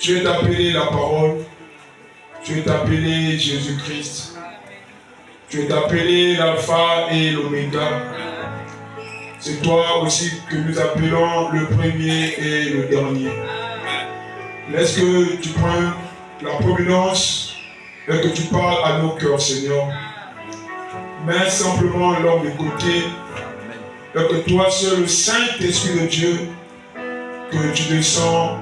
Tu es appelé la parole. Tu es appelé Jésus-Christ. Tu es appelé l'alpha et l'oméga. C'est toi aussi que nous appelons le premier et le dernier. Laisse que tu prennes la providence et que tu parles à nos cœurs, Seigneur. Mets simplement l'homme de côté et que toi seul, le Saint-Esprit de Dieu, que tu descends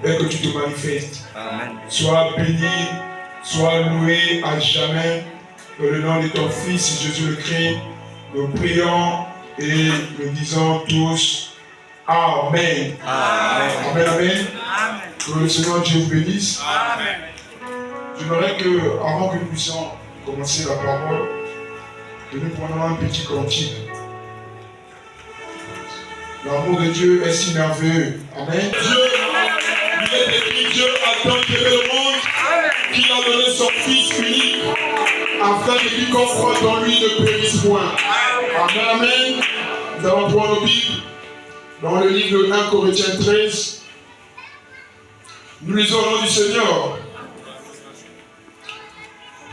et que tu te manifestes. Amen. Sois béni, sois loué à jamais. Dans le nom de ton Fils Jésus le Christ, nous prions et nous disons tous Amen. Amen. Amen. Amen. Amen. Que le Seigneur Dieu vous bénisse. Amen. J'aimerais que, avant que nous puissions commencer la parole, que nous prenions un petit cantique. L'amour de Dieu est si merveilleux. Amen. Dieu, il est écrit, Dieu a tant aimé le monde qu'il a donné son Fils unique, afin que quiconque croit en lui ne périsse point. Amen, amen. Nous allons prendre nos Bibles dans le livre de 1 Corinthiens 13. Nous lisons au nom du Seigneur.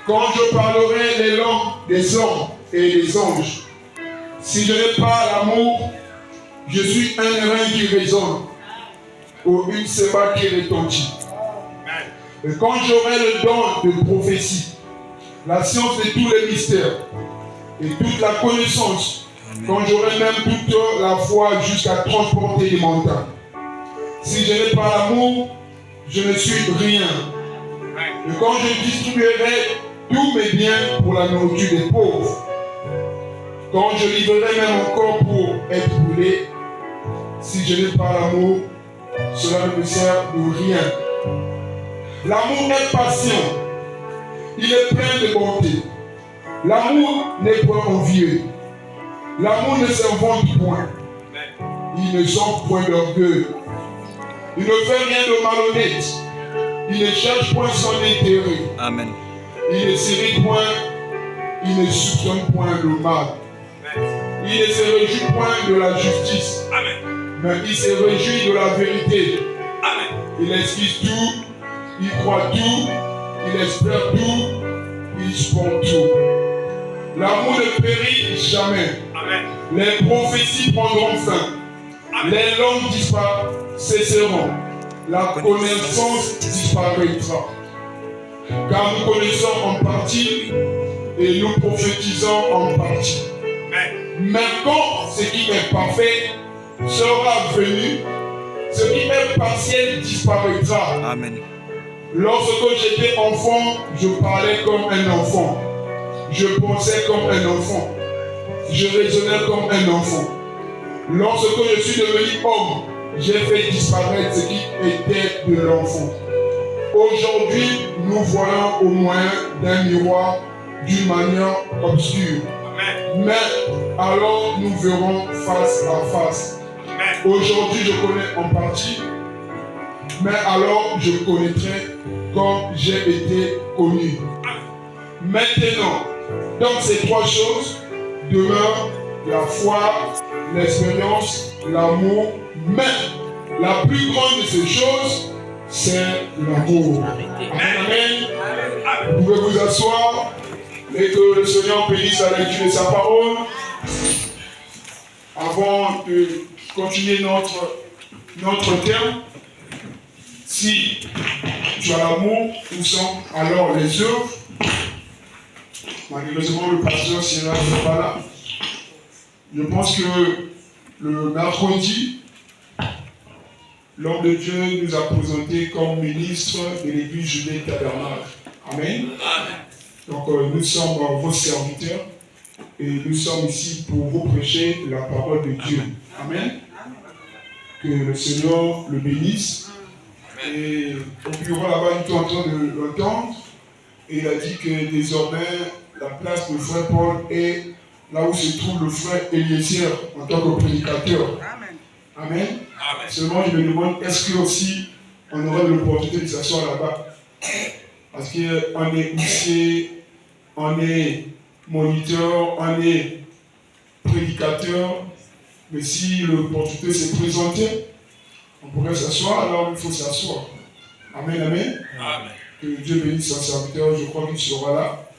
Quand je parlerai les langues des hommes et des anges, si je n'ai pas l'amour, je suis un airain qui résonne ou une séba qui retentit. Et quand j'aurai le don de prophétie, la science de tous les mystères et toute la connaissance, quand j'aurai même toute la foi jusqu'à transporter les montagnes. Si je n'ai pas l'amour, je ne suis rien. Et quand je distribuerai tous mes biens pour la nourriture des pauvres, quand je livrerai même encore pour être brûlé, si je n'ai pas l'amour, cela ne me sert de rien. L'amour est patient, il est plein de bonté. L'amour n'est point envieux. L'amour ne s'invente point. Il ne sort point d'orgueil. Il ne fait rien de malhonnête. Il ne cherche point son intérêt. Amen. Il ne s'irrite point. Il ne soupçonne point le mal. Il ne se réjouit point de la justice. Amen. Mais il se réjouit de la vérité. Amen. Il excuse tout. Il croit tout. Il espère tout. Il supporte tout. L'amour ne périt jamais. Amen. Les prophéties prendront fin. Amen. Les langues cesseront. La connaissance disparaîtra. Car nous connaissons en partie et nous prophétisons en partie. Amen. Mais quand ce qui est parfait sera venu, ce qui est partiel disparaîtra. Amen. Lorsque j'étais enfant, je parlais comme un enfant. Je pensais comme un enfant. Je raisonnais comme un enfant. Lorsque je suis devenu homme, j'ai fait disparaître ce qui était de l'enfant. Aujourd'hui, nous voyons au moyen d'un miroir d'une manière obscure. Amen. Mais alors nous verrons face à face. Amen. Aujourd'hui, je connais en partie, mais alors je connaîtrai comme j'ai été connu. Maintenant, dans ces trois choses demeurent la foi, l'expérience, l'amour, mais la plus grande de ces choses, c'est l'amour. Amen. Vous pouvez vous asseoir et que le Seigneur bénisse la lecture de sa parole. Avant de continuer notre terme, si tu as l'amour, où sont alors les œuvres? Malheureusement, le pasteur Sierra n'est pas là. Je pense que le mercredi, l'homme de Dieu nous a présenté comme ministre de l'église Județ Tabernacle. Amen. Donc nous sommes vos serviteurs et nous sommes ici pour vous prêcher la parole de Dieu. Amen. Que le Seigneur le bénisse. Et au bureau là-bas, il est en train de l'entendre. Et il a dit que désormais, la place de frère Paul est là où se trouve le frère Eliezer en tant que prédicateur. Amen. Amen. Amen. Seulement, je me demande, est-ce que aussi on aurait l'opportunité de s'asseoir là-bas? Parce qu'on est huissier, on est moniteur, on est prédicateur. Mais si l'opportunité s'est présentée, on pourrait s'asseoir, alors il faut s'asseoir. Amen, amen. Amen. Que Dieu bénisse son serviteur, je crois qu'il sera là.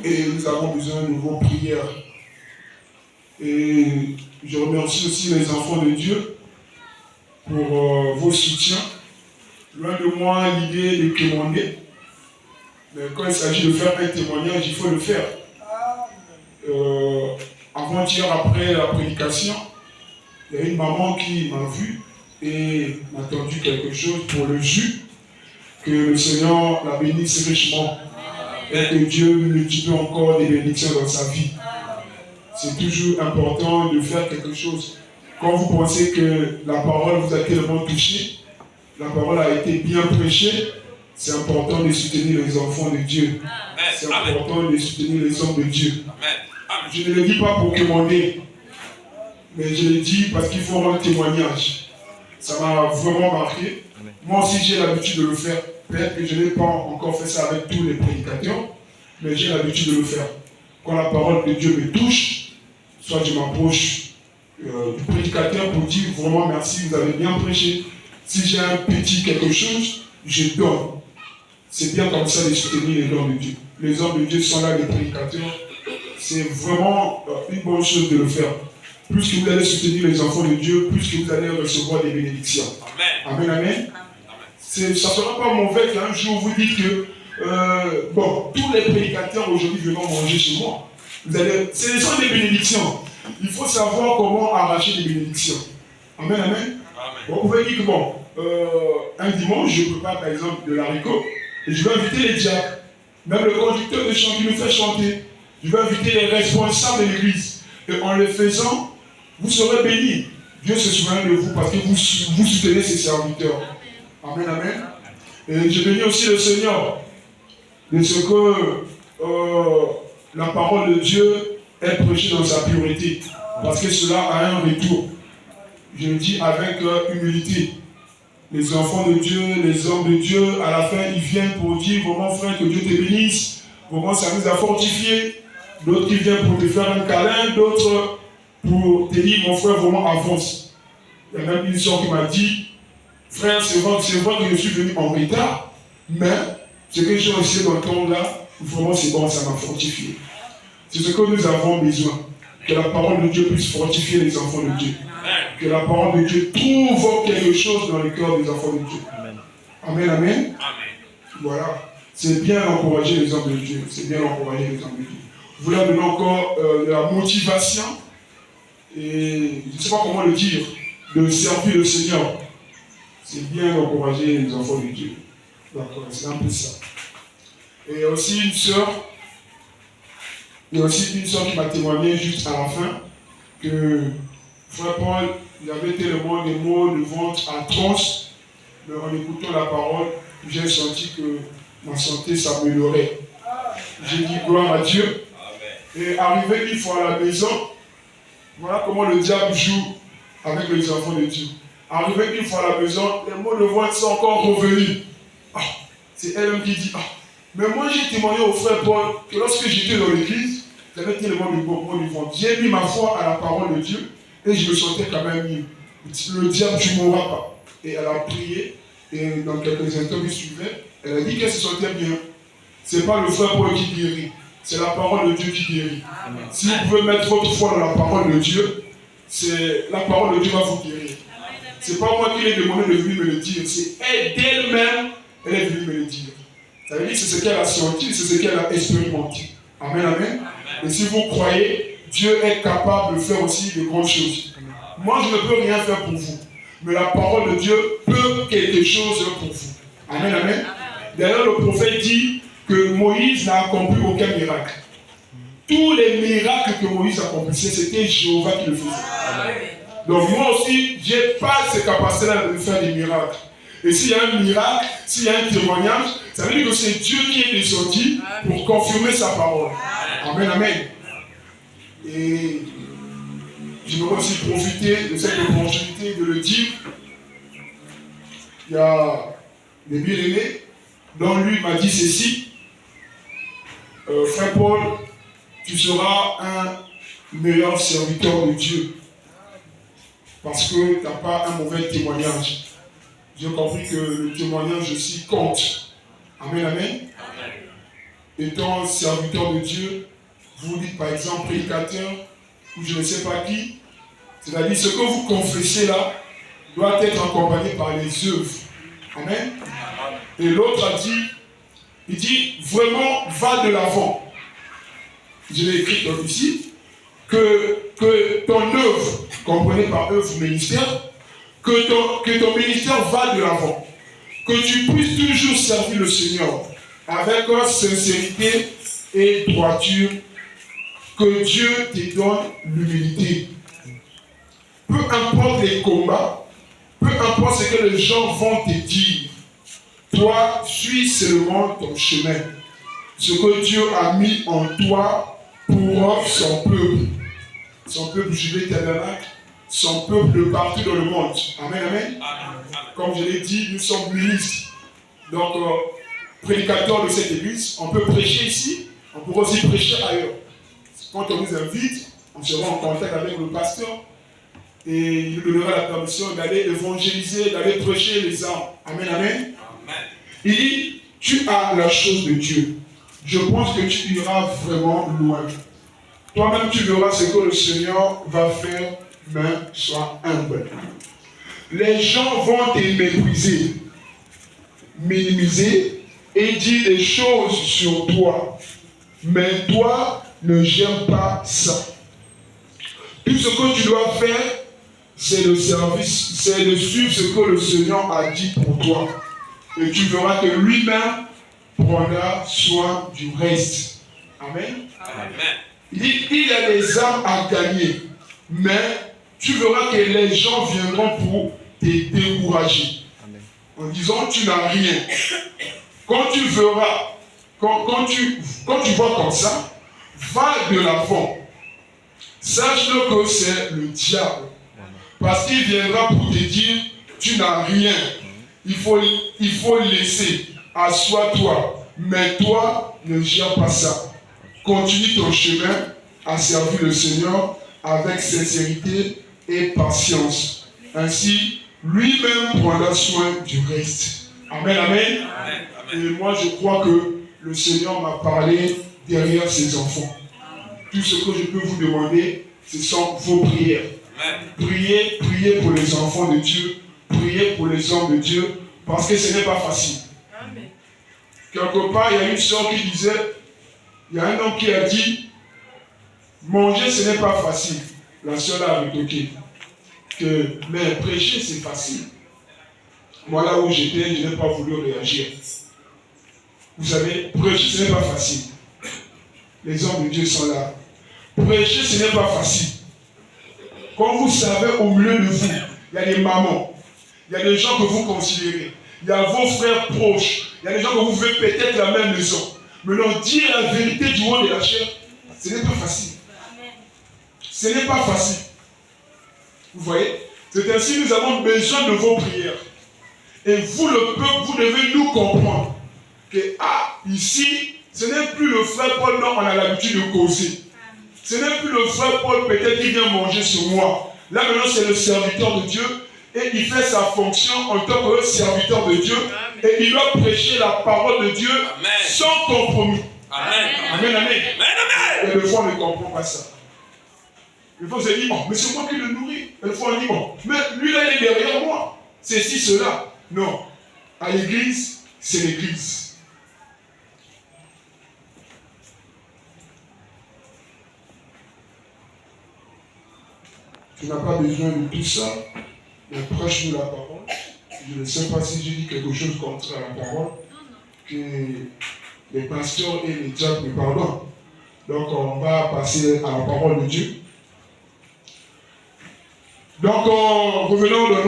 Et nous avons besoin de vos prières. Et je remercie aussi les enfants de Dieu pour vos soutiens. Loin de moi l'idée de témoigner. Mais quand il s'agit de faire un témoignage, il faut le faire. Avant-hier, après la prédication, il y a une maman qui m'a vu et m'a tendu quelque chose pour le jus. Que le Seigneur la bénisse richement. Et que Dieu multiplie encore des bénédictions dans sa vie. C'est toujours important de faire quelque chose. Quand vous pensez que la parole vous a tellement touché, la parole a été bien prêchée, c'est important de soutenir les enfants de Dieu. C'est important de soutenir les hommes de Dieu. Je ne le dis pas pour commander, mais je le dis parce qu'il faut rendre témoignage. Ça m'a vraiment marqué. Moi aussi j'ai l'habitude de le faire. Peut-être que je n'ai pas encore fait ça avec tous les prédicateurs, mais j'ai l'habitude de le faire. Quand la parole de Dieu me touche, soit je m'approche du prédicateur pour dire vraiment merci, vous avez bien prêché. Si j'ai un petit quelque chose, je donne. C'est bien comme ça de soutenir les hommes de Dieu. Les hommes de Dieu sont là, les prédicateurs. C'est vraiment une bonne chose de le faire. Plus que vous allez soutenir les enfants de Dieu, plus que vous allez recevoir des bénédictions. Amen, amen. Ça ne sera pas mauvais qu'un jour vous dites que tous les prédicateurs aujourd'hui venant manger chez moi. Ce sont des bénédictions. Il faut savoir comment arracher des bénédictions. Amen, amen. Vous pouvez dire que un dimanche, je prépare par exemple de l'haricot et je vais inviter les diacres, même le conducteur de chant qui nous fait chanter. Je vais inviter les responsables de l'église. Et en le faisant, vous serez bénis. Dieu se souvient de vous parce que vous soutenez ses serviteurs. Amen, amen. Et je bénis aussi le Seigneur de ce que la parole de Dieu est prêchée dans sa pureté. Parce que cela a un retour. Je le dis avec humilité. Les enfants de Dieu, les hommes de Dieu, à la fin, ils viennent pour dire vraiment frère, que Dieu te bénisse. Vraiment, ça nous a fortifiés. D'autres qui viennent pour te faire un câlin, d'autres pour te dire mon frère, vraiment avance. Il y a même une soeur qui m'a dit, frère, c'est vrai que je suis venu en retard, mais ce que j'ai essayé d'entendre là, vraiment c'est bon, ça m'a fortifié. C'est ce que nous avons besoin. Que la parole de Dieu puisse fortifier les enfants de Dieu. Que la parole de Dieu trouve quelque chose dans le cœur des enfants de Dieu. Amen, amen. Voilà. C'est bien d'encourager les hommes de Dieu. C'est bien d'encourager les hommes de Dieu. Vous leur donnez encore de la motivation et je ne sais pas comment le dire, de servir le Seigneur. C'est bien d'encourager les enfants de Dieu. D'accord, c'est un peu ça. Et aussi une sœur, il y a aussi une sœur qui m'a témoigné juste à la fin que frère Paul, il avait tellement de maux de ventre atroces, mais en écoutant la parole, j'ai senti que ma santé s'améliorait. J'ai dit gloire à Dieu. Et arrivé une fois à la maison, voilà comment le diable joue avec les enfants de Dieu. Arrivé une fois à la maison, les maux de ventre sont encore revenus. C'est elle-même qui dit, mais moi j'ai témoigné au frère Paul que lorsque j'étais dans l'église, j'avais tellement de maux de ventre. J'ai mis ma foi à la parole de Dieu et je me sentais quand même mieux. Le diable, tu ne mourras pas. Et elle a prié, et dans quelques instants qui suivaient, elle a dit qu'elle se sentait bien. Ce n'est pas le frère Paul qui guérit, c'est la parole de Dieu qui guérit. Amen. Si vous pouvez mettre votre foi dans la parole de Dieu, la parole de Dieu va vous guérir. Ce n'est pas moi qui l'ai demandé de venir me le dire, c'est elle d'elle-même, elle est venue me le dire. Ça veut dire que c'est ce qu'elle a senti, c'est ce qu'elle a expérimenté. Amen, amen. Et si vous croyez, Dieu est capable de faire aussi de grandes choses. Moi, je ne peux rien faire pour vous, mais la parole de Dieu peut quelque chose pour vous. Amen, amen. D'ailleurs, le prophète dit que Moïse n'a accompli aucun miracle. Tous les miracles que Moïse accomplissait, c'était Jéhovah qui le faisait. Amen. Donc moi aussi, je n'ai pas cette capacité-là de faire des miracles. Et s'il y a un miracle, s'il y a un témoignage, ça veut dire que c'est Dieu qui est descendu pour confirmer sa parole. Amen, amen. Et je vais aussi profiter de cette opportunité de le dire. Il y a des bien-aimés dont lui m'a dit ceci. Frère Paul, tu seras un meilleur serviteur de Dieu. Parce que tu n'as pas un mauvais témoignage. j'ai compris que le témoignage aussi compte. Amen, amen. Étant serviteur de Dieu, vous dites par exemple prédicateur, ou je ne sais pas qui, c'est-à-dire ce que vous confessez là doit être accompagné par les œuvres. Amen. Et l'autre a dit, il dit vraiment va de l'avant. Je l'ai écrit donc ici, que ton œuvre, comprenez par œuvre ministère, que ton ministère va de l'avant. Que tu puisses toujours servir le Seigneur avec sincérité et droiture. Que Dieu te donne l'humilité. Peu importe les combats, peu importe ce que les gens vont te dire, toi, suis seulement ton chemin. Ce que Dieu a mis en toi pour son peuple. Son peuple juvé tabernacle, son peuple partout dans le monde. Amen, amen. Comme je l'ai dit, nous sommes ministres. Donc, prédicateurs de cette église, on peut prêcher ici, on peut aussi prêcher ailleurs. Quand on nous invite, on sera en contact avec le pasteur et il nous donnera la permission d'aller évangéliser, d'aller prêcher les âmes. Amen, amen. Il dit, tu as la chose de Dieu. Je pense que tu iras vraiment loin. Toi-même, tu verras ce que le Seigneur va faire, mais sois humble. Les gens vont te mépriser, minimiser et dire des choses sur toi. Mais toi, ne gère pas ça. Tout ce que tu dois faire, c'est le service, c'est de suivre ce que le Seigneur a dit pour toi. Et tu verras que lui-même prendra soin du reste. Amen. Amen. Il dit, il y a des âmes à gagner, mais tu verras que les gens viendront pour te décourager. Amen. En disant, tu n'as rien. Quand tu verras, quand tu vois comme ça, va de l'avant. Sache-le que c'est le diable. Parce qu'il viendra pour te dire, tu n'as rien. Il faut laisser. Assois-toi. Mais toi, ne gère pas ça. Continue ton chemin à servir le Seigneur avec sincérité et patience. Ainsi, lui-même prendra soin du reste. Amen, amen. Amen. Et moi, je crois que le Seigneur m'a parlé derrière ses enfants. Tout ce que je peux vous demander, ce sont vos prières. Priez pour les enfants de Dieu, priez pour les hommes de Dieu, parce que ce n'est pas facile. Amen. Quelque part, il y a une sœur qui disait, il y a un homme qui a dit, manger ce n'est pas facile. La sœur a retoqué. Mais prêcher c'est facile. Moi là où j'étais, je n'ai pas voulu réagir. Vous savez, prêcher ce n'est pas facile. Les hommes de Dieu sont là. Prêcher ce n'est pas facile. Quand vous savez au milieu de vous, il y a des mamans, il y a des gens que vous considérez, il y a vos frères proches, il y a des gens que vous faites peut-être la même maison. Maintenant, dire la vérité du haut de la chair, ce n'est pas facile. Ce n'est pas facile. Vous voyez? C'est ainsi que nous avons besoin de vos prières. Et vous, le peuple, vous devez nous comprendre que, ici, ce n'est plus le frère Paul dont on a l'habitude de causer. Ce n'est plus le frère Paul peut-être qui vient manger sur moi. Là maintenant, c'est le serviteur de Dieu. Et il fait sa fonction en tant que serviteur de Dieu. Et il doit prêcher la parole de Dieu. Amen. Sans compromis. Amen. Amen, amen. Amen. Et le fois, on ne comprend pas ça. Le fois, on se dit, mais c'est moi qui le nourris. Et le fois, on dit, mais lui là, il est derrière moi. C'est ci, cela. Non. À l'église, c'est l'église. Tu n'as pas besoin de tout ça. Mais prêche-nous la parole. Je ne sais pas si j'ai dit quelque chose contre la parole. Que les pasteurs et les diacres me pardonnent. Donc on va passer à la parole de Dieu. Donc revenons dans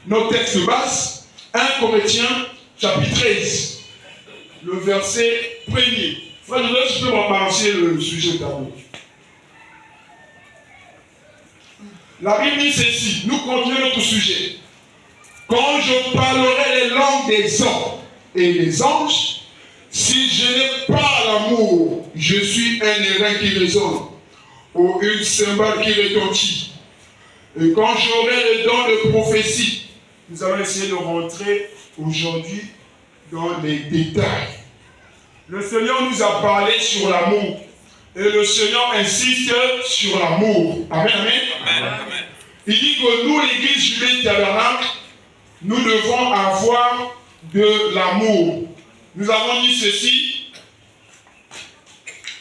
notre texte de base. 1 Corinthiens chapitre 13. Le verset 1er. Frère, je peux m'avancer le sujet tableau. La Bible dit ceci, nous continuons notre sujet. Quand je parlerai les langues des hommes et des anges, si je n'ai pas l'amour, je suis un airain qui résonne, ou une cymbale qui retentit. Et quand j'aurai le don de prophétie, nous allons essayer de rentrer aujourd'hui dans les détails. Le Seigneur nous a parlé sur l'amour. Et le Seigneur insiste sur l'amour. Amen, amen. Amen. Il dit que nous, l'église Jubilée Tabernacle, nous devons avoir de l'amour. Nous avons dit ceci.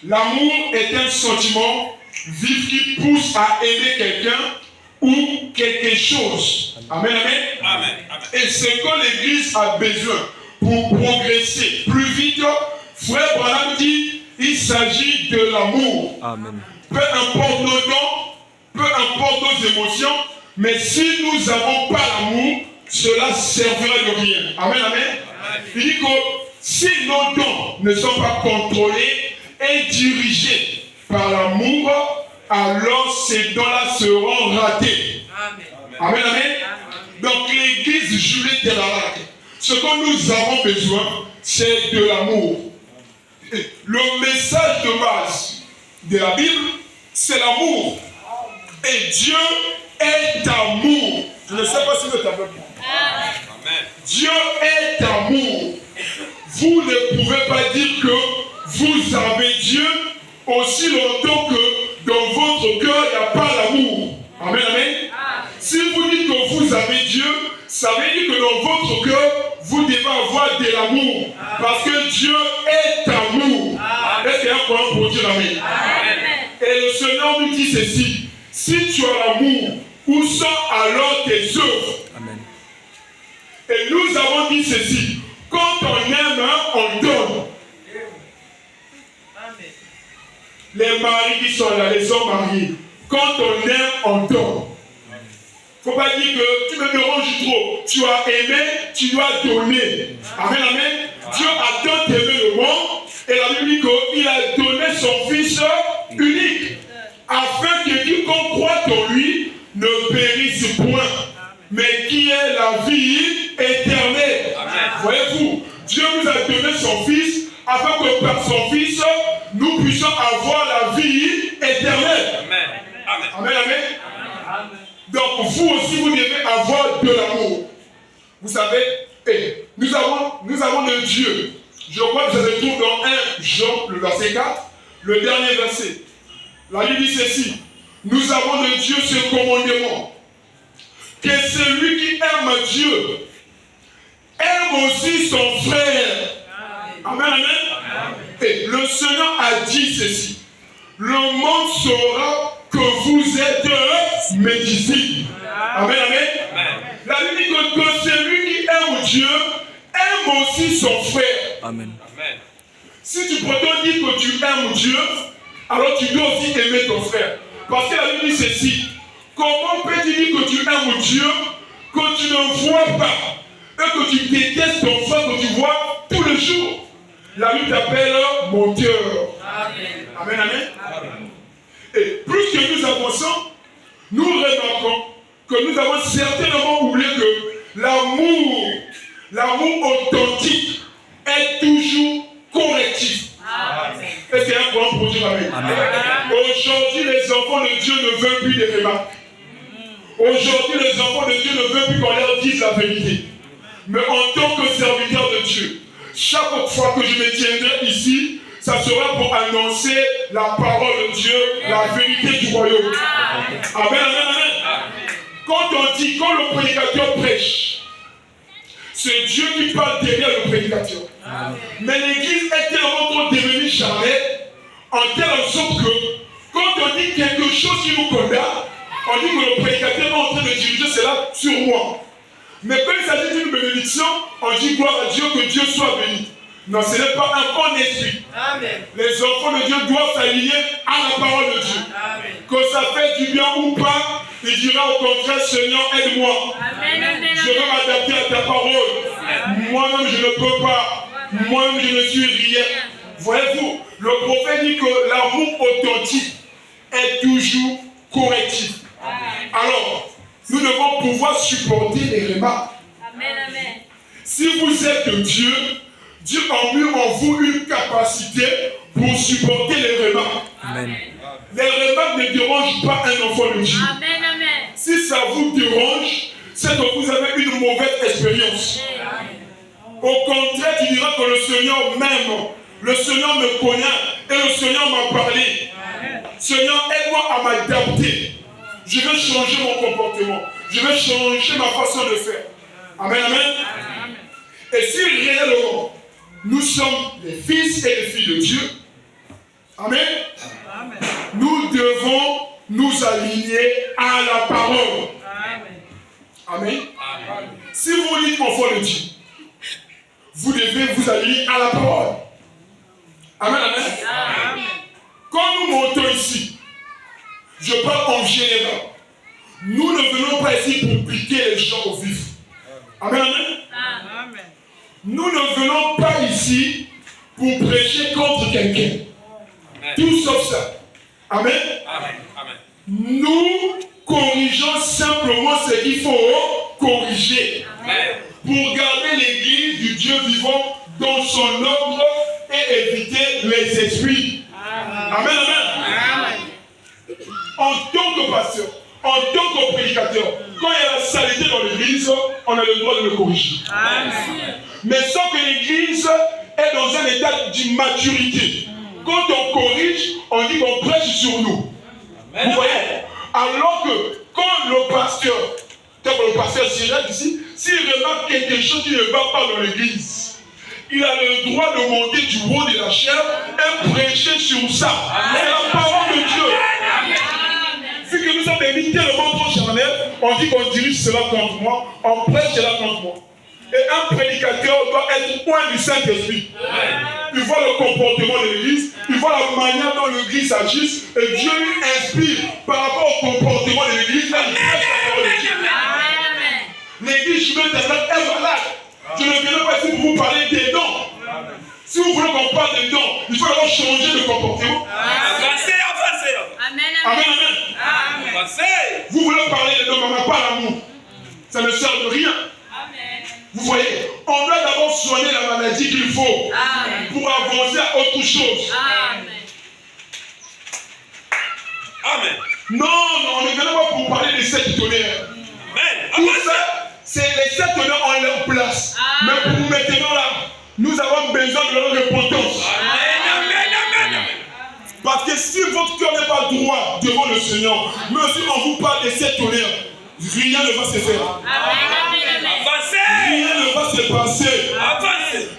L'amour est un sentiment vif qui pousse à aimer quelqu'un ou quelque chose. Amen, amen. Amen. Et ce que l'église a besoin pour progresser plus vite, Frère Branham dit, il s'agit de l'amour. Amen. Peu importe nos dons, peu importe nos émotions, mais si nous n'avons pas l'amour, cela servira de rien. Amen, amen. Amen. Il dit que si nos dons ne sont pas contrôlés et dirigés par l'amour, alors ces dons-là seront ratés. Amen, amen. Amen. Amen. Donc l'église Jubilée Tabernacle, ce que nous avons besoin, c'est de l'amour. Le message de base de la Bible, c'est l'amour. Et Dieu est amour. Je ne sais pas si vous êtes avec moi. Dieu est amour. Vous ne pouvez pas dire que vous avez Dieu aussi longtemps que dans votre cœur, il n'y a pas l'amour. Amen, amen. Si vous dites que vous avez Dieu, ça veut dire que dans votre cœur, vous devez avoir de l'amour. Parce que Dieu est amour. Est-ce qu'il y a un point pour dire amen? Et le Seigneur nous dit ceci. Si tu as l'amour, où sont alors tes œuvres? Amen. Et nous avons dit ceci. Quand on aime, on donne. Amen. Les maris qui sont là, les hommes mariés, quand on aime, on donne. Il ne faut pas dire que tu me déranges trop. Tu as aimé, tu dois donner. Amen, amen. Dieu a tant aimé le monde. Et la Bible dit qu'il a donné son Fils unique. Afin que quiconque croit en lui ne périsse point. Mais qui est la vie éternelle. Voyez-vous, Dieu nous a donné son Fils afin que par son Fils, nous puissions avoir la vie éternelle. Amen. Amen, amen. Donc vous aussi, vous devez avoir de l'amour. Vous savez, nous avons le Dieu. Je crois que ça se trouve dans 1 Jean, le verset 4, le dernier verset. La Bible dit ceci. Nous avons de Dieu ce commandement. Que celui qui aime Dieu aime aussi son frère. Amen, amen. Et le Seigneur a dit ceci. Le monde saura que vous êtes mes disciples. Amen, amen. La Bible dit que celui qui aime Dieu aime aussi son frère. Amen. Si tu prétends dire que tu aimes Dieu, alors tu dois aussi aimer ton frère. Parce que la Bible dit ceci. Comment peux-tu dire que tu aimes Dieu que tu ne vois pas et que tu détestes ton frère que tu vois tous les jours? La Bible t'appelle menteur. Amen. Amen, amen. Amen. Et plus que nous avançons, nous remarquons que nous avons certainement oublié que l'amour authentique est toujours correctif. Est-ce qu'il y a un point pour dire amen? Aujourd'hui, les enfants de Dieu ne veulent plus des remarques. Aujourd'hui, les enfants de Dieu ne veulent plus qu'on leur dise la vérité. Mais en tant que serviteur de Dieu, chaque fois que je me tiendrai ici, ça sera pour annoncer la parole de Dieu, la vérité du royaume. Amen, amen, amen. Quand on dit, quand le prédicateur prêche, c'est Dieu qui parle derrière le prédicateur. Mais l'église est tellement trop devenue charnelle, en telle sorte que, quand on dit quelque chose qui nous condamne, on dit que le prédicateur est en train de diriger cela sur moi. Mais quand il s'agit d'une bénédiction, on dit gloire à Dieu, que Dieu soit béni. Non, ce n'est pas un bon esprit. Amen. Les enfants de Dieu doivent s'aligner à la parole de Dieu. Amen. Que ça fait du bien ou pas, il dira au contraire, Seigneur, aide-moi. Je veux m'adapter à ta parole. Moi-même, je ne peux pas. Moi-même, je ne suis rien. Voyez-vous, le prophète dit que l'amour authentique est toujours correctif. Amen. Alors, nous devons pouvoir supporter les remarques. Amen, amen. Si vous êtes de Dieu, Dieu a mis en vous une capacité pour supporter les remarques. Amen. Les remarques ne dérangent pas un enfant de Dieu. Amen, amen. Si ça vous dérange, c'est que vous avez une mauvaise expérience. Au contraire, tu diras que le Seigneur m'aime, le Seigneur me connaît et le Seigneur m'a parlé. Seigneur, aide-moi à m'adapter. Je vais changer mon comportement. Je vais changer ma façon de faire. Amen, amen. Et si réellement nous sommes les fils et les filles de Dieu, amen, nous devons nous aligner à la parole. Amen. Si vous dites enfant de Dieu, vous devez vous aligner à la parole. Amen, amen. Quand nous montons ici, je parle en général. Nous ne venons pas ici pour piquer les gens au vif. Amen, amen. Nous ne venons pas ici pour prêcher contre quelqu'un. Tout sauf ça. Amen. Nous corrigeons simplement ce qu'il faut corriger. Pour garder l'église du Dieu vivant dans son ordre et éviter les esprits. Amen, amen. En tant que pasteur, en tant que prédicateur, quand il y a la saleté dans l'église, on a le droit de le corriger. Mais sans que l'église est dans un état d'immaturité. Quand on corrige, on dit qu'on prêche sur nous. Vous voyez? Alors que quand le pasteur, le pasteur Cyril ici, s'il remarque quelque chose qui ne va pas dans l'église, il a le droit de monter du haut de la chair et prêcher sur ça. C'est la parole de Dieu. Vu que nous sommes émis tellement trop charnels, on dit qu'on dirige cela contre moi, on prêche cela contre moi. Et un prédicateur doit être loin du Saint-Esprit. Il voit le comportement de l'église, il voit la manière dont l'église agit, et Dieu lui inspire par rapport au comportement de l'église, là, il prêche la parole de Dieu. L'église humaine est malade. Je ne viens pas ici pour vous parler des dons. Si vous voulez qu'on parle des dons, il faut alors changer de comportement. Avancez. Amen, amen. Vous voulez parler des dons, mais on n'a pas l'amour. Ça ne sert de rien. Vous voyez, on doit d'abord soigner la maladie qu'il faut pour avancer à autre chose. Amen. Non, on ne vient pas pour parler des 7 tonnerres. Tout ça, c'est les 7 tonnerres en leur place. Mais pour maintenant là, nous avons besoin de leur repentance. Amen. Parce que si votre cœur n'est pas droit devant le Seigneur, même si on vous parle des 7 tonnerres, rien ne va se faire. Rien ne va se passer.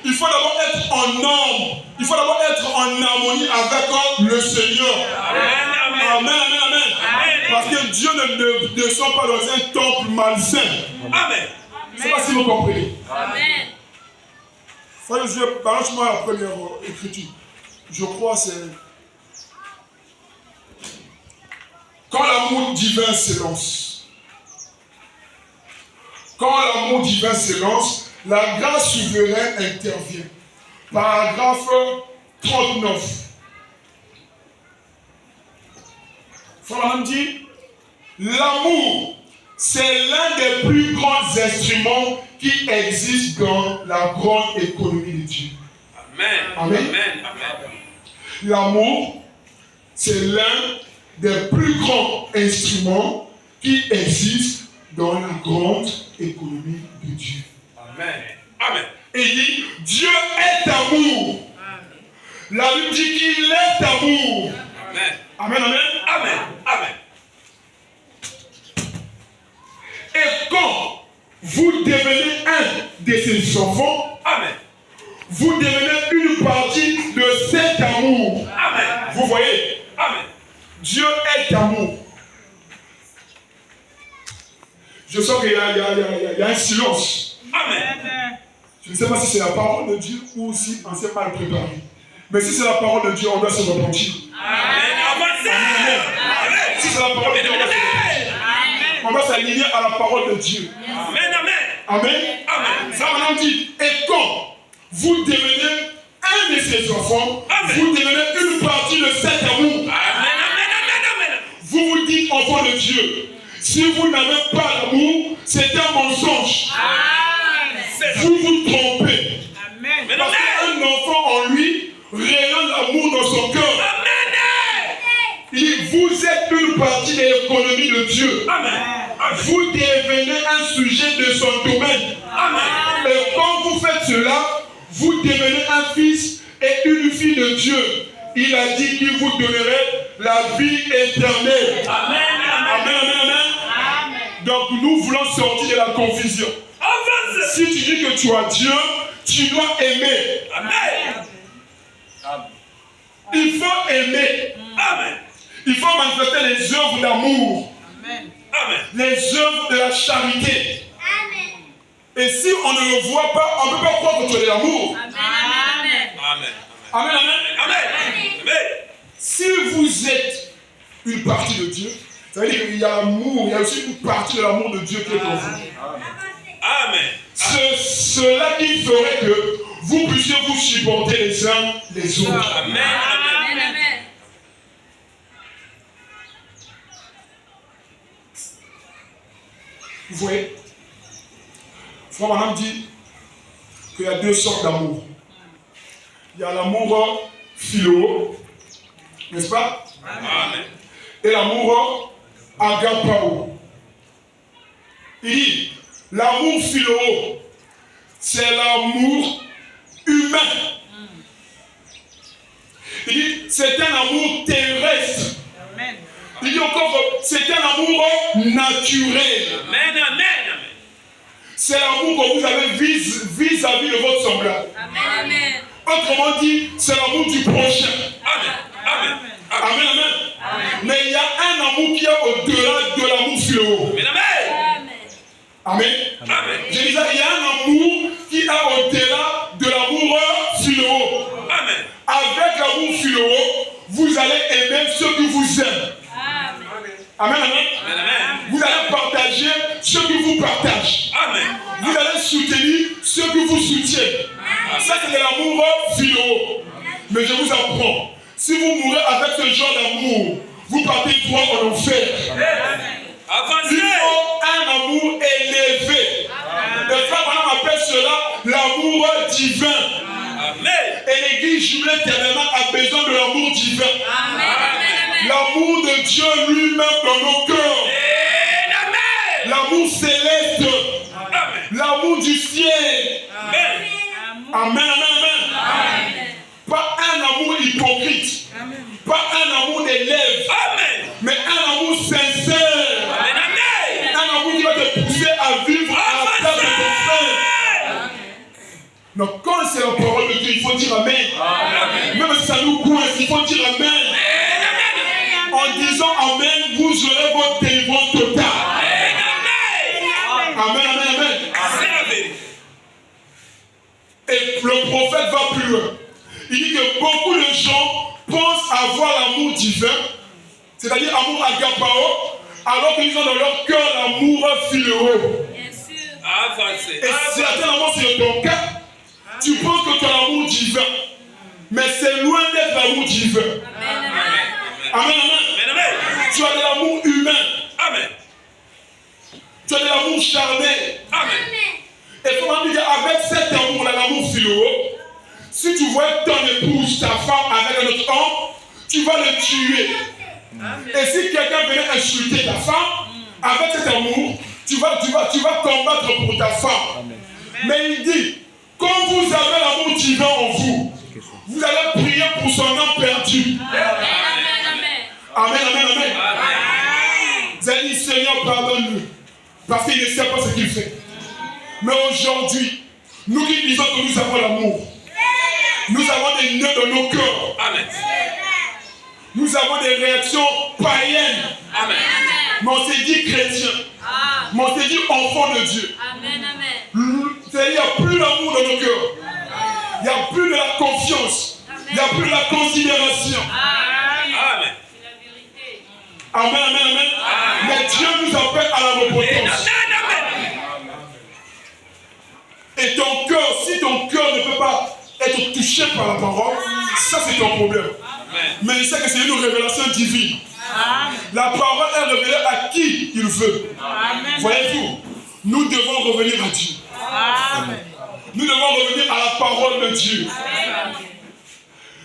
Il faut d'abord être en ordre. Il faut d'abord être en harmonie avec le Seigneur. Amen. Parce que Dieu ne descend pas dans un temple malsain. Amen. Je ne sais pas si vous comprenez. Amen. Frère, balance-moi la première écriture. Je crois que c'est... Quand l'amour divin s'élance. Quand l'amour divin s'élance, la grâce souveraine intervient. Paragraphe 39. Frère dit, l'amour, c'est l'un des plus grands instruments qui existent dans la grande économie de Dieu. Amen. L'amour, c'est l'un des plus grands instruments qui existent dans la grande économie de Dieu. Amen. Et il dit, Dieu est amour. La Bible dit qu'il est amour. Amen. Et quand vous devenez un de ses enfants, vous devenez une partie de cet amour. Vous voyez? Dieu est amour. Je sens qu'il y a un silence. Je ne sais pas si c'est la parole de Dieu ou si on s'est mal préparé. Mais si c'est la parole de Dieu, on doit se repentir. Si c'est la parole de Dieu, on doit s'aligner à la parole de Dieu. Amen. Ça maintenant dit, et quand vous devenez un de ses enfants, vous devenez une partie de cet amour. Vous vous dites enfant de Dieu. Si vous n'avez pas l'amour, c'est un mensonge. Vous vous trompez. Parce qu'un enfant en lui rayonne l'amour dans son cœur. Vous êtes une partie de l'économie de Dieu. Vous devenez un sujet de son domaine. Amen. Et quand vous faites cela, vous devenez un fils et une fille de Dieu. Il a dit qu'il vous donnerait la vie éternelle. Amen. Amen. Amen. Amen. Donc nous voulons sortir de la confusion. Si tu dis que tu as Dieu, tu dois aimer. Amen. Il faut aimer. Amen. Il faut manifester les œuvres d'amour. Amen. Les œuvres de la charité. Amen. Et si on ne le voit pas, on ne peut pas croire que tu as de l'amour. Amen. Amen. Amen. Amen. Amen. Amen. Si vous êtes une partie de Dieu, ça veut dire qu'il y a l'amour, il y a aussi une partie de l'amour de Dieu qui est en vous. Amen. C'est cela qui ferait que vous puissiez vous supporter les uns les autres. Amen. Amen. Amen. Vous voyez, Frère Branham dit qu'il y a deux sortes d'amour. Il y a l'amour philo, n'est-ce pas? Amen. Et l'amour agapao. Il dit, l'amour philo, c'est l'amour humain. Il dit, c'est un amour terrestre. Amen. Il dit encore, c'est un amour naturel. Amen, amen. C'est l'amour que vous avez vis-à-vis de votre semblable. Amen, amen. Autrement dit, c'est l'amour du prochain. Amen, amen. Amen, amen. Amen. Mais il y a un amour qui est au-delà de l'amour philo. Amen, amen. Amen. Amen. Je disais, il y a un amour qui est au-delà de l'amour philo. Amen. Avec l'amour philo, vous allez aimer ceux qui vous aiment. Amen, amen. Amen, amen. Vous allez partager ceux qui vous partagent. Amen. Vous allez soutenir ceux qui vous soutiennent. Amen. Ça, c'est de l'amour philo. Mais je vous apprends, si vous mourrez avec ce genre d'amour, vous partez droit en enfer. Il faut un amour élevé. Le frère Branham appelle cela l'amour divin. Amen. Et l'église jumelée éternellement a besoin de l'amour divin. Amen. L'amour de Dieu lui-même dans nos cœurs. L'amour céleste. L'amour du ciel. Amen. Amen, amen, amen. Pas un amour hypocrite. Amen. Pas un amour des lèvres. Amen. Mais un amour sincère. Amen. Un amour qui va te pousser à vivre à la place de ton frère. Donc quand c'est la parole de Dieu, il faut dire Amen. Amen. Même si ça nous coince, il faut dire Amen. En disant Amen, vous aurez votre délivrance totale. Amen, amen, amen. Amen. Et le prophète va plus loin. Il dit que beaucoup de gens pensent avoir l'amour divin, c'est-à-dire amour agapao, alors qu'ils ont dans leur cœur l'amour philo. Et certainement c'est ton cas. Tu penses que tu as l'amour divin, mais c'est loin d'être l'amour divin. Amen, amen. Amen. Tu as de l'amour humain. Amen. Tu as de l'amour charnel. Amen. Et comment dire avec cet amour-là, l'amour philo, si tu vois ton épouse, ta femme avec un autre homme, tu vas le tuer. Amen. Et si quelqu'un venait insulter ta femme, avec cet amour, tu vas combattre pour ta femme. Amen. Mais il dit, quand vous avez l'amour divin en vous, vous allez prier pour son âme perdue. Amen. Amen, amen, amen. Vous allez dire, Seigneur, pardonne-nous. Parce qu'il ne sait pas ce qu'il fait. Mais aujourd'hui, nous qui disons que nous avons l'amour, nous avons des nœuds dans nos cœurs. Amen. Nous avons des réactions païennes. Amen. Mais on s'est dit chrétien. Mais on s'est dit enfant de Dieu. Amen, amen. Il n'y a plus d'amour dans nos cœurs. Il n'y a plus de la confiance. Il n'y a plus de la considération. Amen. Amen, amen, amen. Mais Dieu nous appelle à la repentance. Et ton cœur, si ton cœur ne peut pas être touché par la parole, ça c'est ton problème. Mais il sait que c'est une révélation divine. La parole est révélée à qui il veut. Voyez-vous, nous devons revenir à Dieu. Nous devons revenir à la parole de Dieu.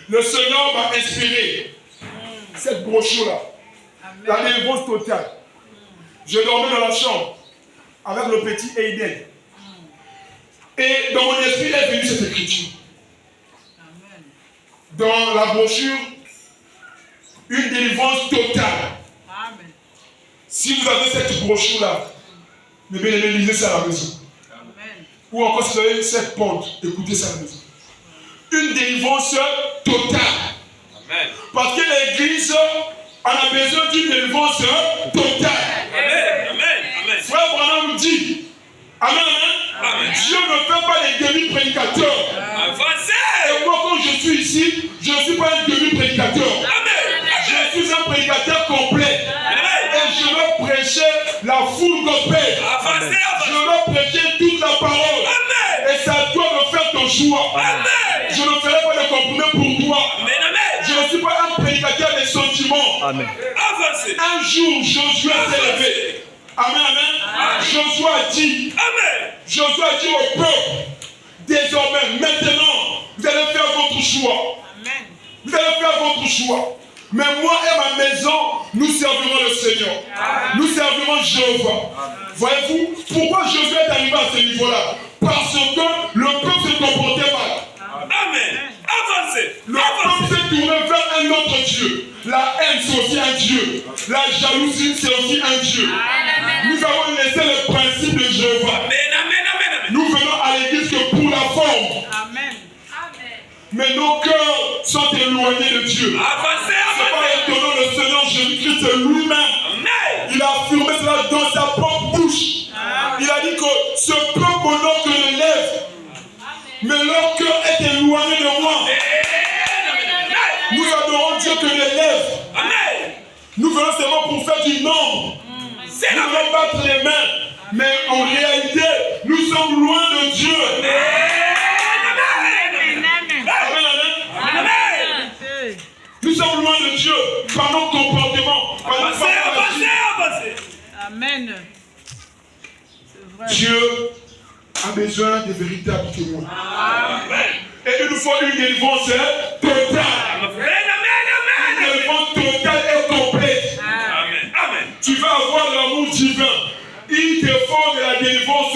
Le Seigneur m'a inspiré cette brochure-là. La délivrance totale. Je dormais dans la chambre avec le petit Aiden. Et dans mon esprit est venue cette écriture. Dans la brochure, une délivrance totale. Amen. Si vous avez cette brochure-là, mes bien-aimés, lisez ça à la maison. Amen. Ou encore si vous avez cette porte, écoutez ça à la maison. Une délivrance totale. Amen. Parce que l'Église a besoin d'une délivrance totale. Amen. Amen. Frère Branham dit, Amen. Amen. Dieu ne fait pas les demi-prédicateurs. Et moi, quand je suis ici, je ne suis pas un demi-prédicateur. Je suis un prédicateur complet. Et je veux prêcher la full gospel. Je veux prêcher toute la parole. Et ça doit me faire ton choix. Je ne ferai pas de compromis pour toi. Je ne suis pas un prédicateur des sentiments. Un jour, Josué s'est levé. Amen, amen. Josué a dit, Josué a dit au peuple, désormais, maintenant, vous allez faire votre choix. Amen. Vous allez faire votre choix. Mais moi et ma maison, nous servirons le Seigneur. Amen. Nous servirons Jéhovah. Voyez-vous, pourquoi Josué est arrivé à ce niveau-là? Parce que le peuple se comportait mal. Amen. Avancez. Le peuple s'est tourné vers un autre Dieu. La haine, c'est aussi un Dieu. La jalousie, c'est aussi un Dieu. Amen. Nous avons laissé le principe de Jéhovah. Nous venons à l'église que pour la forme. Amen. Mais nos cœurs sont éloignés de Dieu. C'est pas étonnant, le Seigneur Jésus-Christ lui-même. Il a affirmé cela dans sa propre bouche. Il a dit que ce peuple honore que je lève. Mais leur cœur est éloigné de moi. Nous adorons Dieu que je lève. Nous venons seulement pour faire du nombre. Nous venons battre les mains. Mais en réalité, nous sommes loin de Dieu. Amen. Nous sommes loin de Dieu par nos comportements. Amen. Dieu a besoin de véritables témoins. Amen. Et il nous faut une délivrance totale. Une délivrance totale et complète. Amen. Tu vas avoir l'amour divin. Il te faut de la délivrance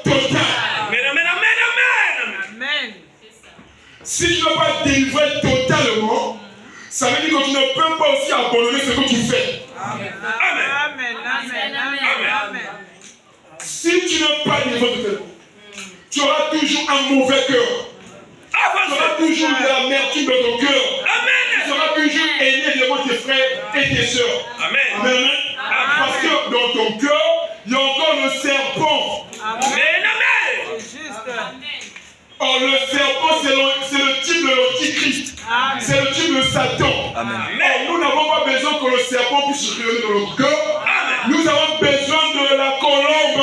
totale. Amen. Amen. Si tu ne veux pas délivrer totalement, ça veut dire que tu ne peux pas aussi abandonner ce que tu fais. Amen. Amen. Si tu n'es pas délivré totalement, tu auras toujours un mauvais cœur. Tu auras toujours de l'amertume dans ton cœur. Tu seras toujours aimé devant tes frères et tes soeurs. Amen. Parce que dans ton cœur, il y a encore le serpent. Amen. Or, le serpent, c'est le type de l'antichrist. C'est le type de Satan. Amen. Or, nous n'avons pas besoin que le serpent puisse rayonner dans notre cœur. Nous avons besoin de la colombe.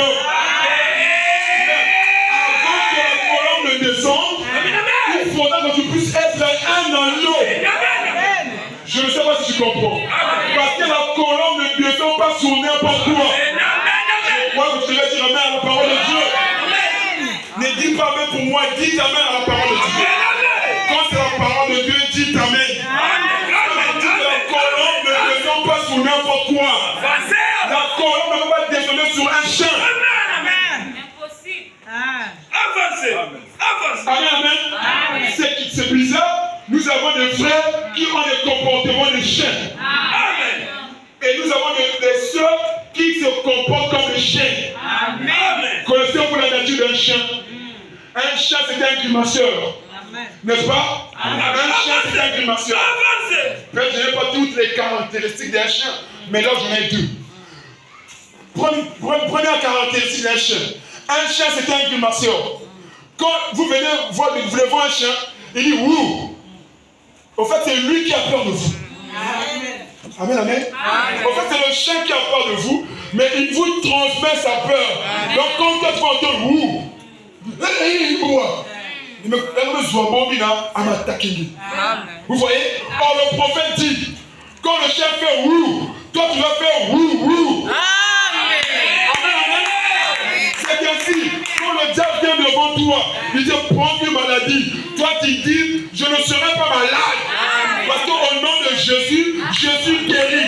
Avant que la colombe ne descende, il faudra que tu puisses être un agneau. Je ne sais pas si tu comprends. Parce que la colombe ne descend pas sur n'importe quoi. Moi, je vais dire amen à la parole de Dieu. Ne dis pas amen pour moi, dis amen à la parole de Dieu. Quand c'est la parole de Dieu, dis amen. La colombe ne descend pas sur n'importe quoi. La colombe ne peut pas descendre sur un champ. Impossible. Avancez. Amen. C'est bizarre. Nous avons des frères qui ont des comportements de chiens. Amen. Et nous avons des sœurs qui se comportent comme des chiens. Amen. Connaissez-vous la nature d'un chien? Un chien, c'est un grimaceur. N'est-ce pas? Amen. Un chien, c'est un grimaceur. Peut-être que je n'ai pas toutes les caractéristiques d'un chien, mais là, j'en ai deux. Prenez la caractéristique d'un chien. Un chien, c'est un grimaceur. Quand vous venez voir, vous voulez voir un chien, il dit ouh. Au fait, c'est lui qui a peur de vous. Amen. Amen. Au fait, c'est le chien qui a peur de vous, mais il vous transmet sa peur. Donc, quand tu vas entendre ouh, vous voyez? Or, le prophète dit, quand le chien fait ouh, toi tu vas faire ouh. Amen. C'est ainsi, quand le diable vient devant toi, il te prend une maladie. Toi tu dis, je ne serai pas malade. Parce qu'au nom de Jésus, je suis guéri.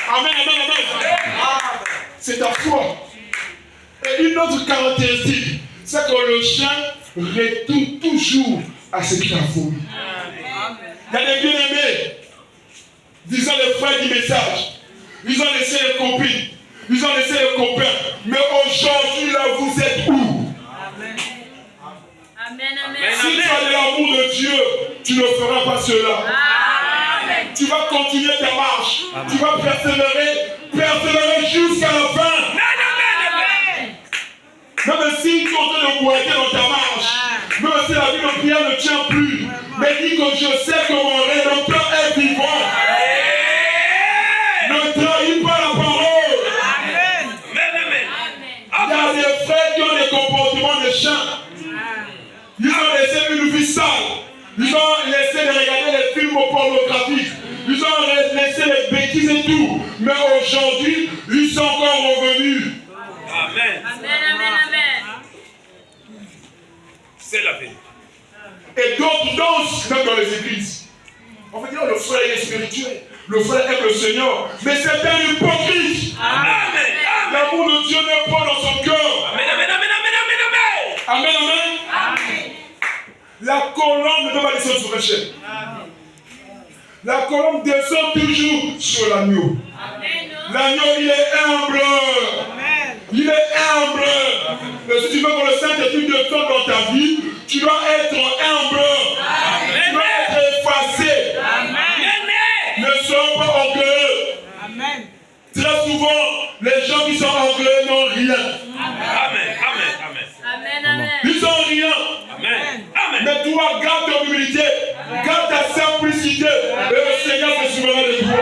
Amen. foi. Et une autre caractéristique, c'est que le chien retourne toujours à ce qu'il a voulu. Il y a des bien-aimés, disant les frères du message, ils ont laissé les copines, ils ont laissé les copains, mais aujourd'hui là vous êtes où? Amen, amen. Si tu as de l'amour de Dieu, tu ne feras pas cela. Amen. Tu vas continuer ta marche. Amen. Tu vas persévérer jusqu'à la fin. Amen. Même si tu es en train de boiter dans ta marche, même si la vie de prière ne tient plus, mais dis que je sais que mon Rédempteur est vivant. Ne trahis pas la parole. Amen. Il y a des frères qui ont des comportements de chiens. Ils ont laissé une vie sale. Ils ont laissé de regarder les films pornographiques. Ils ont laissé les bêtises et tout. Mais aujourd'hui, ils sont encore revenus. Amen. Amen, amen, amen. C'est la vérité. Et d'autres dansent même dans les églises. On va dire, le frère est spirituel. Le frère aime le Seigneur. Mais c'est un hypocrite. Amen. L'amour de Dieu n'est pas dans son cœur. Amen, amen, amen, amen, amen, amen. Amen, amen. La colombe ne peut pas descendre sur le chêne. La colombe descend toujours sur l'agneau. L'agneau, il est humble. Amen. Il est humble. Mais si tu veux que le Saint-Esprit descende dans ta vie, tu dois être humble. Amen. Tu dois être effacé. Amen. Ne sois pas orgueilleux. Amen. Très souvent, les gens qui sont orgueilleux n'ont rien. Amen. Amen. Amen, amen. Ils n'ont rien. Amen. Mais toi, garde ton humilité, garde ta simplicité, et le Seigneur se souviendra de toi.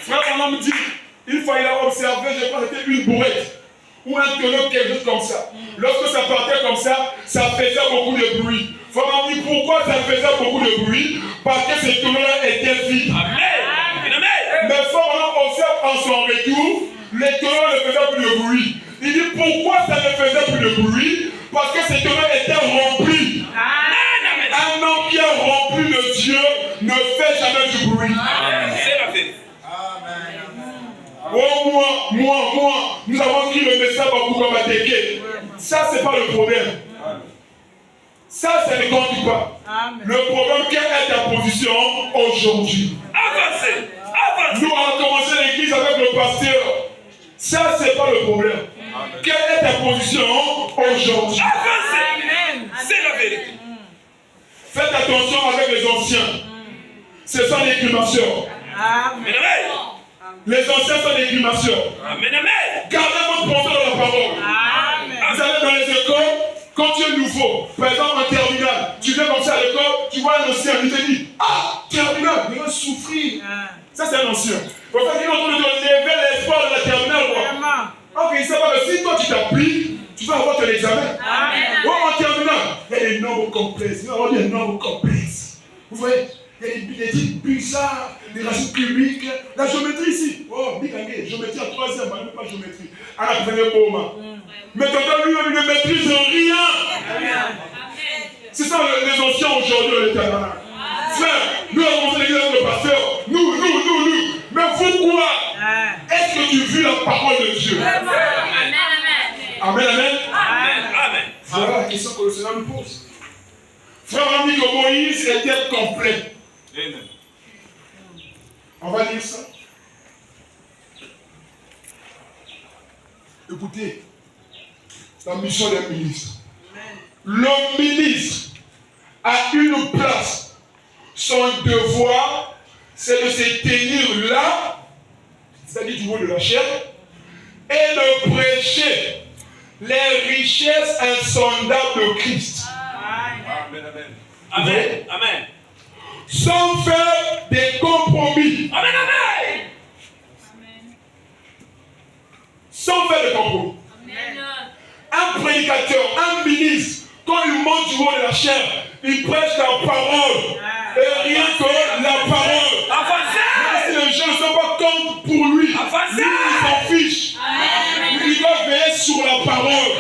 Frère, on me dit, une fois il a observé, je crois que c'était une bourrette, ou un tonneau, quelque chose comme ça. Lorsque ça partait comme ça faisait beaucoup de bruit. Frère, on me dit, pourquoi ça faisait beaucoup de bruit? Parce que ce tonneau-là était vide. Amen. Mais frère, on observe en son retour, les tonneaux ne faisaient plus de bruit. Il dit, pourquoi ça ne faisait plus de bruit? Parce que ce tonneau était rempli. Amen. Un homme qui est rempli de Dieu ne fait jamais du bruit. C'est la vérité. Oh, moi, nous avons pris le message à Koukamateke. Ça, c'est pas le problème. Ça, ça ne compte pas. Le problème, quelle est ta position aujourd'hui? Avancez. Nous avons commencé l'église avec le pasteur. Ça, c'est pas le problème. Amen. Quelle est ta position aujourd'hui? Avancez. C'est la vérité. Faites attention avec les anciens. Ce sont des grimasseurs. Amen. Les anciens sont des grimasseurs. Amen. Gardez votre pensée dans la parole. Amen. Vous allez dans les écoles, quand tu es nouveau, par exemple en terminale, tu viens comme ça à l'école, tu vois un ancien, il te dit, ah, terminale, il va souffrir. Ça, c'est un ancien. Il faut qu'il est en train de lever l'espoir de la terminale. Ok, il ne sait pas que si toi tu t'appliques, tu vas avoir ton examen. Oh, en terminale, il y a des nombres complexes. Il y a des nombres complexes. Vous voyez, il y a des types bizarres, des racines cubiques. La géométrie ici. Oh, Bikangé, géométrie en troisième, même pas géométrie. À la première moment. Mais quand lui-même ne maîtrise rien. C'est ça les anciens aujourd'hui, les terminales. Frère, nous avons commencé l'église avec le pasteur. Nous. Mais vous quoi? Est-ce que tu vis la parole de Dieu? Amen. Voilà la question que le Seigneur nous pose. Frère, on dit que Moïse était complet. On va lire ça. Écoutez, la mission d'un ministre. Le ministre a une place. Son devoir, c'est de se tenir là, c'est-à-dire du haut de la chair, et de prêcher les richesses insondables de Christ. Amen. Sans faire des compromis. Amen. Sans faire des compromis. Un prédicateur, un ministre, quand il monte du haut de la chair, il prêche la parole. Et rien que la parole. Même si les gens ne sont pas contre pour lui, lui il s'en fiche. Il doit veiller sur la parole.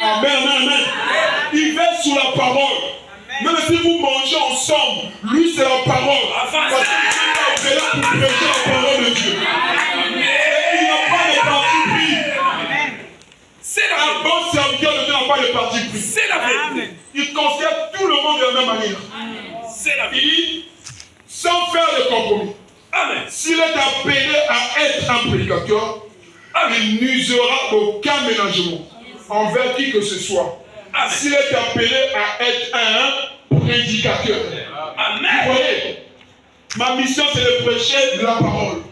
Amen. Il veille sur la parole. Même si vous mangez ensemble, lui c'est la parole. Parce qu'il est là pour prêcher la parole de Dieu. pas de parti pris. C'est la vérité. Il considère tout le monde de la même manière. C'est la Il vérité. dit, sans faire de compromis, Amen. s'il est appelé à être un prédicateur, il n'usera d'aucun ménagement envers qui que ce soit. Amen. S'il est appelé à être un prédicateur. Vous Amen. voyez, ma mission c'est de prêcher la parole.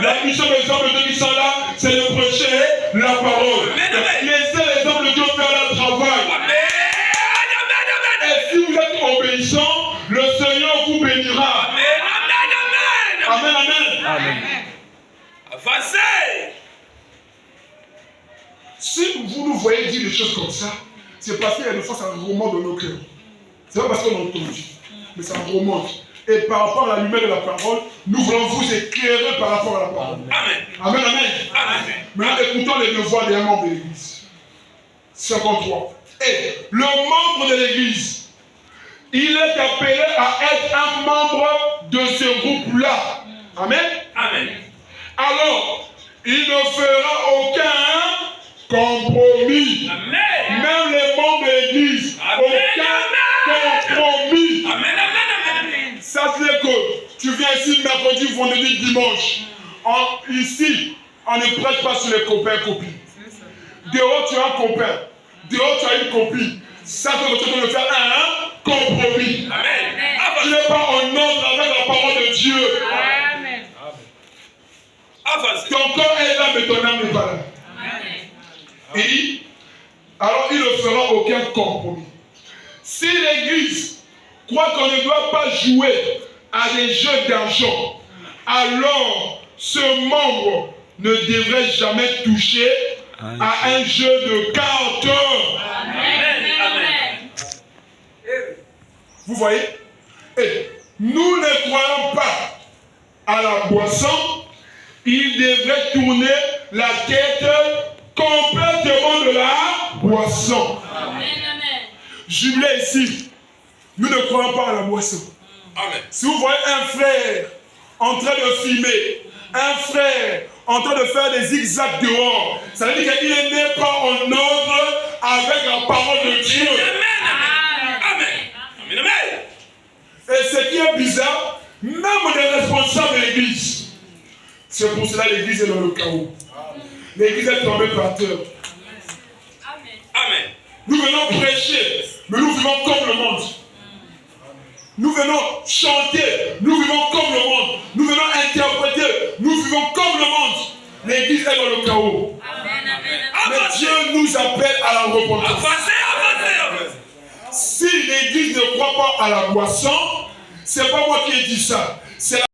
La mission des hommes de Dieu qui sont là, c'est de prêcher la parole. Laissez les hommes de Dieu faire leur travail. Amen. Et si vous êtes obéissants, le Seigneur vous bénira. Amen. Amen. Amen, amen. Amen. Avancez. Si vous nous voyez dire des choses comme ça, c'est parce qu'il y a des fois ça remonte dans nos cœurs. C'est pas parce qu'on a entendu, mais ça remonte. Et par rapport à la lumière de la parole, nous voulons vous éclairer par rapport à la parole. Amen. Amen, amen. Amen. Maintenant, écoutons les devoirs des membres de l'église. 53. Et le membre de l'église, il est appelé à être un membre de ce groupe-là. Amen. Amen. Alors, il ne fera aucun compromis. Amen. Même les membres de l'église, Amen. aucun compromis. Amen. Amen. Ça, c'est que tu viens ici mercredi, vendredi, dimanche. Ici, on ne prête pas sur les copains et copines. Dehors, tu as un copain. Dehors, tu as une copine. Ça, c'est que tu dois faire un compromis. Amen. Tu n'es pas en ordre avec la parole de Dieu. Amen. Avancez. Ton corps est là, mais ton âme n'est pas là. Il dit, alors il ne fera aucun compromis. Si l'église croit qu'on ne doit pas jouer à des jeux d'argent, alors ce membre ne devrait jamais toucher à un jeu de cartes. Amen. Amen. Vous voyez? Et nous ne croyons pas à la boisson. Il devrait tourner la tête complètement de la boisson. Amen. Jubilé ici, nous ne croyons pas à la boisson. Amen. Si vous voyez un frère en train de filmer, un frère en train de faire des zigzags dehors, ça veut dire qu'il n'est pas en ordre avec la parole de Dieu. Amen. Amen. Amen. Et ce qui est bizarre, même les responsables de l'église, c'est pour cela que l'église est dans le chaos. L'église est tombée par terre. Amen. Nous venons prêcher, mais nous vivons comme le monde. Nous venons chanter, nous vivons comme le monde. Nous venons interpréter, nous vivons comme le monde. L'église est dans le chaos. Mais Dieu nous appelle à la repentance. Avancez. Si l'église ne croit pas à la boisson, c'est pas moi qui ai dit ça. C'est